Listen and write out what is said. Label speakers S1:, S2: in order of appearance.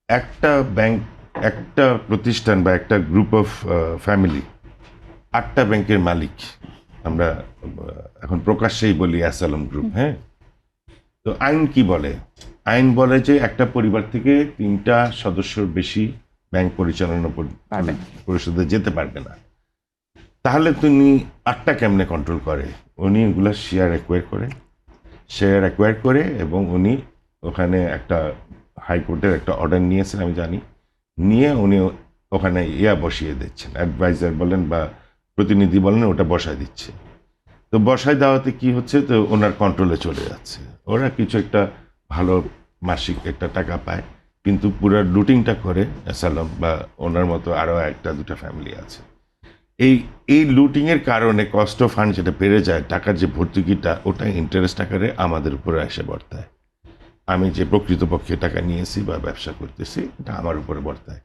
S1: একটা ব্যাংক, একটা প্রতিষ্ঠান বা একটা গ্রুপ অফ ফ্যামিলি 8টা ব্যাংকের মালিক। আমরা এখন প্রকাশ্যেই বলি অ্যাসালম গ্রুপ। হ্যাঁ, তো আইন কি বলে? আইন বলে যে একটা পরিবার থেকে 3টা সদস্যর বেশি ব্যাংক পরিচালনা
S2: পারবে না।
S1: পরিষদে যেতে পারবে না। তাহলে তিনি 8টা কেমনে কন্ট্রোল করে? উনি ওগুলা শেয়ার অ্যাকোয়ার করে এবং উনি ওখানে একটা হাইকোর্টের একটা অর্ডার নিয়েছেন আমি জানি, নিয়ে উনি ওখানে বসিয়ে দিচ্ছেন, অ্যাডভাইজার বলেন বা প্রতিনিধি বলেন, ওটা বসায় দিচ্ছে। তো বসায় দেওয়াতে কি হচ্ছে, তো ওনার কন্ট্রোলে চলে যাচ্ছে। ওরা কিছু একটা ভালো মাসিক একটা টাকা পায়, কিন্তু পুরো লুটিংটা করে অ্যাসালম বা ওনার মতো আরও একটা দুটা ফ্যামিলি আছে। এই এই লুটিংয়ের কারণে কস্ট অফ ফান্ড যেটা বেড়ে যায়, টাকার যে ভর্তুকিটা ওটা ইন্টারেস্ট আকারে আমাদের উপরে এসে বর্তায়। আমি যে প্রকৃতপক্ষে টাকা নিয়েছি বা ব্যবসা করতেছি, এটা আমার উপরে বর্তায়।